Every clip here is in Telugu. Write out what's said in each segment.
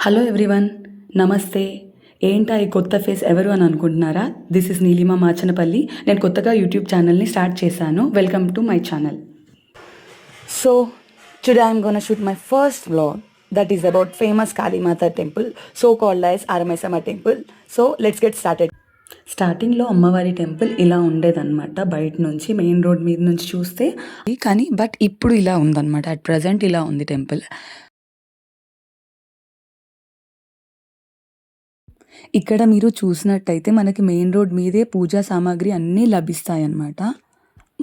హలో ఎవ్రీవన్, నమస్తే. ఏంటా ఈ కొత్త ఫేస్ ఎవరు అని అనుకుంటున్నారా? This is Neelima Machanapalli. నేను కొత్తగా యూట్యూబ్ ఛానల్ని స్టార్ట్ చేశాను. Welcome to my channel. So today I'm gonna shoot my first vlog that is about famous Kalimata temple, so called as Aramaisamma temple. So let's get started. స్టార్టింగ్లో అమ్మవారి టెంపుల్ ఇలా ఉండేదన్నమాట. బయట నుంచి మెయిన్ రోడ్ మీద నుంచి చూస్తే, కానీ ఇప్పుడు ఇలా ఉందన్నమాట. అట్ ప్రజెంట్ ఇలా ఉంది టెంపుల్. ఇక్కడ మీరు చూసినట్టయితే మనకి మెయిన్ రోడ్ మీదే పూజా సామాగ్రి అన్నీ లభిస్తాయన్నమాట.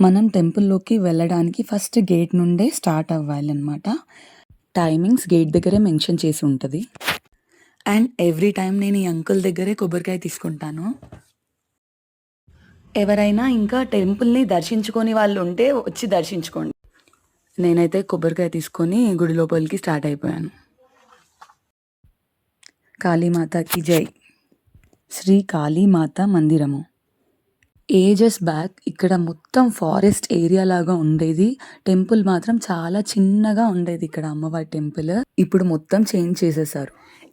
మనం టెంపుల్లోకి వెళ్ళడానికి ఫస్ట్ గేట్ నుండే స్టార్ట్ అవ్వాలన్నమాట. టైమింగ్స్ గేట్ దగ్గరే మెన్షన్ చేసి ఉంటుంది. అండ్ ఎవ్రీ టైం నేను ఈ అంకుల్ దగ్గరే కొబ్బరికాయ తీసుకుంటాను. ఎవరైనా ఇంకా టెంపుల్ని దర్శించుకొని వాళ్ళు ఉంటే వచ్చి దర్శించుకోండి. నేనైతే కొబ్బరికాయ తీసుకొని గుడి లోపలికి స్టార్ట్ అయిపోయాను. కాళీమాతకి జై. శ్రీ కాళీమాత మందిరము. ఏజెస్ బ్యాక్ ఇక్కడ మొత్తం ఫారెస్ట్ ఏరియా లాగా ఉండేది. టెంపుల్ మాత్రం చాలా చిన్నగా ఉండేది ఇక్కడ అమ్మవారి టెంపుల్. ఇప్పుడు మొత్తం చేంజ్ చేసేసారు.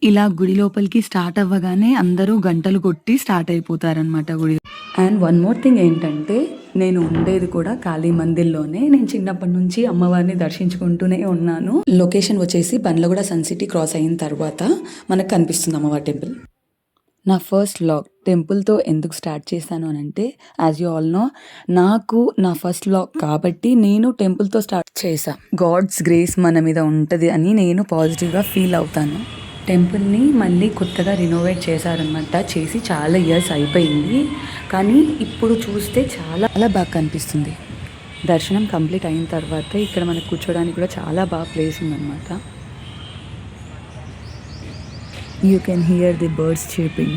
ఇలా గుడి లోపలికి స్టార్ట్ అవ్వగానే అందరూ గంటలు కొట్టి స్టార్ట్ అయిపోతారనమాట గుడి. అండ్ వన్ మోర్ థింగ్ ఏంటంటే, నేను ఉండేది కూడా కాళీ మందిర్లోనే. నేను చిన్నప్పటి నుంచి అమ్మవారిని దర్శించుకుంటూనే ఉన్నాను. లొకేషన్ వచ్చేసి బండ్లగూడ సన్ సిటీ క్రాస్ అయిన తర్వాత మనకు కనిపిస్తుంది అమ్మవారి టెంపుల్. నా ఫస్ట్ వ్లాగ్ టెంపుల్తో ఎందుకు స్టార్ట్ చేశాను అని అంటే, యాజ్ యూ ఆల్ నో, నాకు నా ఫస్ట్ వ్లాగ్ కాబట్టి నేను టెంపుల్తో స్టార్ట్ చేశాను. గాడ్స్ గ్రేస్ మన మీద ఉంటుంది అని నేను పాజిటివ్గా ఫీల్ అవుతాను. టెంపుల్ని మళ్ళీ కొత్తగా రినోవేట్ చేశారనమాట. చేసి చాలా ఇయర్స్ అయిపోయింది, కానీ ఇప్పుడు చూస్తే చాలా బాగా కనిపిస్తుంది. దర్శనం కంప్లీట్ అయిన తర్వాత ఇక్కడ మనకు కూర్చోడానికి కూడా చాలా బాగా ప్లేస్ ఉందన్నమాట. You can hear the birds chirping.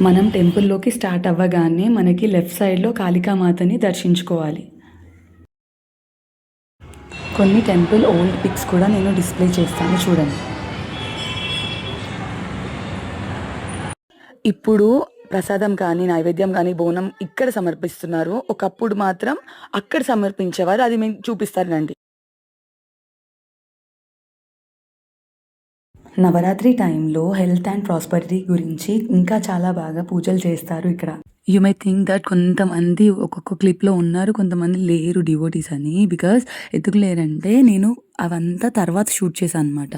మనం టెంపుల్లోకి స్టార్ట్ అవ్వగానే మనకి లెఫ్ట్ సైడ్లో కాళికామాతని దర్శించుకోవాలి. కొన్ని టెంపుల్ ఓల్డ్ పిక్స్ కూడా నేను డిస్ప్లే చేస్తాను, చూడండి. ఇప్పుడు ప్రసాదం కానీ నైవేద్యం కానీ బోనం ఇక్కడ సమర్పిస్తున్నారు. ఒకప్పుడు మాత్రం అక్కడ సమర్పించేవారు. అది మేము చూపిస్తారు రండి. నవరాత్రి టైంలో హెల్త్ అండ్ ప్రాస్పరిటీ గురించి ఇంకా చాలా బాగా పూజలు చేస్తారు ఇక్కడ. యూ మై థింక్ దట్ కొంతమంది ఒక్కొక్క క్లిప్లో ఉన్నారు, కొంతమంది లేరు డివోటీస్ అని. బికాస్ ఎందుకు లేరంటే, నేను అవంతా తర్వాత షూట్ చేశాను అనమాట.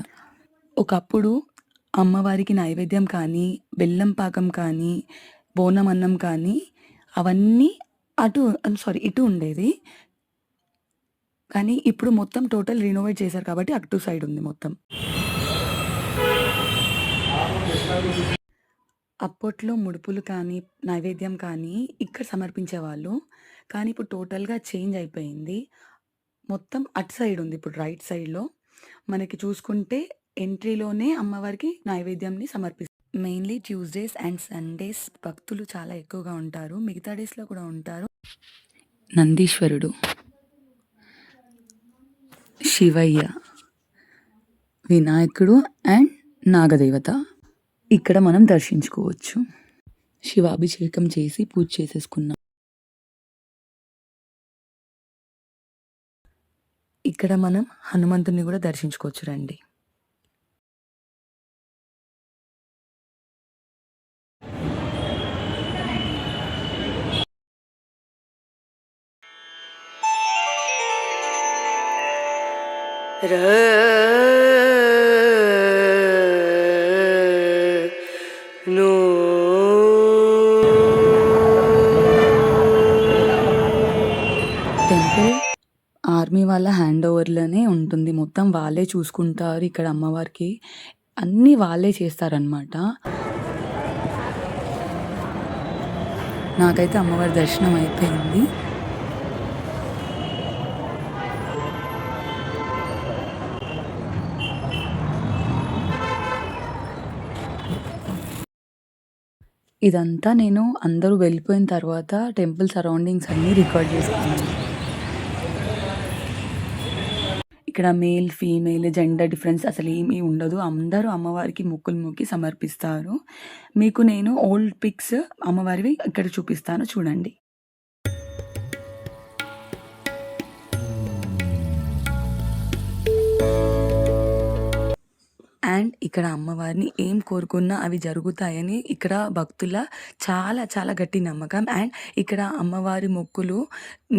ఒకప్పుడు అమ్మవారికి నైవేద్యం కానీ, బెల్లం పాకం కానీ, బోనం అన్నం కానీ అవన్నీ ఇటు ఉండేది. కానీ ఇప్పుడు మొత్తం టోటల్ రినోవేట్ చేశారు కాబట్టి అటు సైడ్ ఉంది మొత్తం. అప్పట్లో ముడుపులు కానీ నైవేద్యం కానీ ఇక్కడ సమర్పించేవాళ్ళు, కానీ ఇప్పుడు టోటల్గా చేంజ్ అయిపోయింది. మొత్తం అటు సైడ్ ఉంది. ఇప్పుడు రైట్ సైడ్లో మనకి చూసుకుంటే ఎంట్రీలోనే అమ్మవారికి నైవేద్యంని సమర్పిస్తారు. మెయిన్లీ ట్యూస్డేస్ అండ్ సండేస్ భక్తులు చాలా ఎక్కువగా ఉంటారు. మిగతా డేస్లో కూడా ఉంటారు. నందీశ్వరుడు, శివయ్య, వినాయకుడు అండ్ నాగదేవత ఇక్కడ మనం దర్శించుకోవచ్చు. శివాభిషేకం చేసి పూజ చేసేసుకున్నాం. ఇక్కడ మనం హనుమంతుని కూడా దర్శించుకోవచ్చు రండి. టెంపుల్ ఆర్మీ వాళ్ళ హ్యాండ్ ఓవర్లోనే ఉంటుంది. మొత్తం వాళ్ళే చూసుకుంటారు. ఇక్కడ అమ్మవారికి అన్నీ వాళ్ళే చేస్తారనమాట. నాకైతే అమ్మవారి దర్శనం అయిపోయింది. ఇదంతా నేను అందరూ వెళ్ళిపోయిన తర్వాత టెంపుల్ సరౌండింగ్స్ అన్నీ రికార్డ్ చేసుకున్నాను. ఇక్కడ మేల్ ఫీమేల్ జెండర్ డిఫరెన్స్ అసలు ఏమీ ఉండదు. అందరూ అమ్మవారికి మొక్కులు మొక్కి సమర్పిస్తారు. మీకు నేను ఓల్డ్ పిక్స్ అమ్మవారివి ఇక్కడ చూపిస్తాను, చూడండి. అండ్ ఇక్కడ అమ్మవారిని ఏం కోరుకున్నా అవి జరుగుతాయని ఇక్కడ భక్తుల చాలా చాలా గట్టి నమ్మకం. అండ్ ఇక్కడ అమ్మవారి మొక్కులు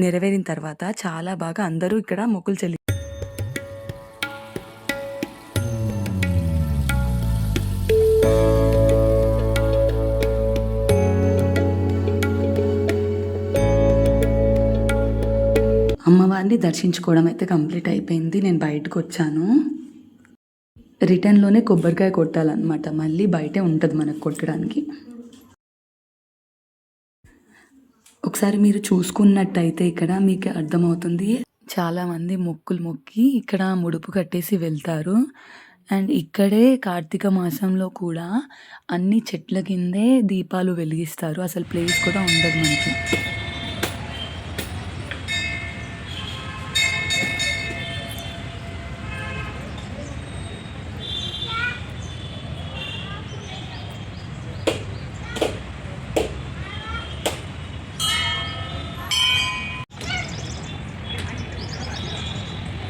నెరవేరిన తర్వాత చాలా బాగా అందరూ ఇక్కడ మొక్కులు అమ్మవారిని దర్శించుకోవడం అయితే కంప్లీట్ అయిపోయింది. నేను బయటకు వచ్చాను. రిటర్న్లోనే కొబ్బరికాయ కొట్టాలన్నమాట. మళ్ళీ బయటే ఉంటుంది మనకు కొట్టడానికి. ఒకసారి మీరు చూసుకున్నట్టయితే ఇక్కడ మీకు అర్థమవుతుంది. చాలామంది మొక్కులు మొక్కి ఇక్కడ ముడుపు కట్టేసి వెళ్తారు. అండ్ ఇక్కడే కార్తీక మాసంలో కూడా అన్ని చెట్ల కిందే దీపాలు వెలిగిస్తారు. అసలు ప్లేస్ కూడా ఉండదు మనకి.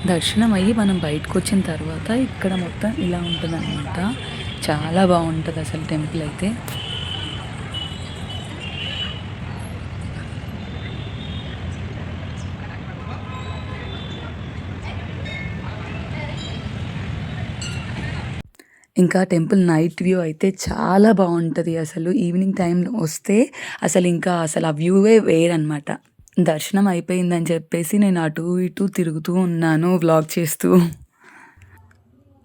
దర్శనం అయ్యి మనం బయటకు వచ్చిన తర్వాత ఇక్కడ మొత్తం ఇలా ఉంటుందన్నమాట. చాలా బాగుంటుంది అసలు టెంపుల్ అయితే. ఇంకా టెంపుల్ నైట్ వ్యూ అయితే చాలా బాగుంటుంది. అసలు ఈవినింగ్ టైంలో వస్తే అసలు ఆ వ్యూవే వేరనమాట. దర్శనం అయిపోయిందని చెప్పేసి నేను అటు ఇటు తిరుగుతూ ఉన్నాను వ్లాగ్ చేస్తూ.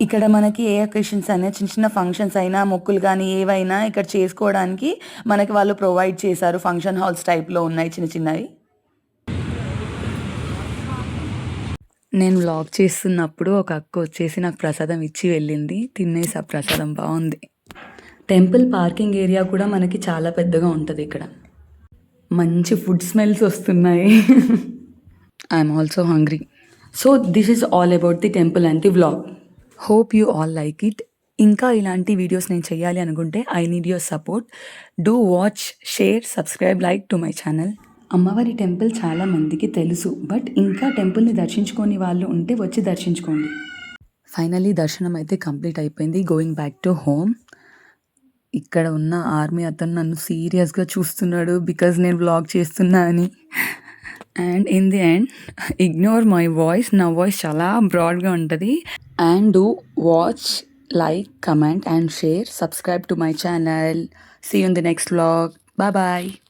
ఇక్కడ మనకి ఏ అకేషన్స్ అయినా చిన్న చిన్న ఫంక్షన్స్ అయినా మొక్కులు కానీ ఏవైనా ఇక్కడ చేసుకోవడానికి మనకి వాళ్ళు ప్రొవైడ్ చేశారు. ఫంక్షన్ హాల్స్ టైప్లో ఉన్నాయి చిన్న చిన్నవి. నేను వ్లాగ్ చేస్తున్నప్పుడు ఒక అక్క వచ్చేసి నాకు ప్రసాదం ఇచ్చి వెళ్ళింది. తినేసి ఆ ప్రసాదం బాగుంది. టెంపుల్ పార్కింగ్ ఏరియా కూడా మనకి చాలా పెద్దగా ఉంటుంది. ఇక్కడ మంచి ఫుడ్ స్మెల్స్ వస్తున్నాయి. I'm also hungry. So this is all about the temple and the vlog. Hope you all like it. ఇంకా ఇలాంటి వీడియోస్ నేను చేయాలి అనుకుంటే I need your support. Do watch, share, subscribe, like to my channel. అమ్మవారి టెంపుల్ చాలా మందికి తెలుసు, బట్ ఇంకా టెంపుల్ని దర్శించుకొని వాళ్ళు ఉంటే వచ్చి దర్శించుకోండి. ఫైనలీ దర్శనం అయితే కంప్లీట్ అయిపోయింది. Going back to home. ఇక్కడ ఉన్న ఆర్మీ అతను నన్ను సీరియస్గా చూస్తున్నాడు బికాజ్ నేను వ్లాగ్ చేస్తున్నా అని. And in the end ignore my voice. నా వాయిస్ చాలా బ్రాడ్గా ఉంటుంది. And do watch, like, comment and share. Subscribe to my channel. See you in the next vlog. Bye bye.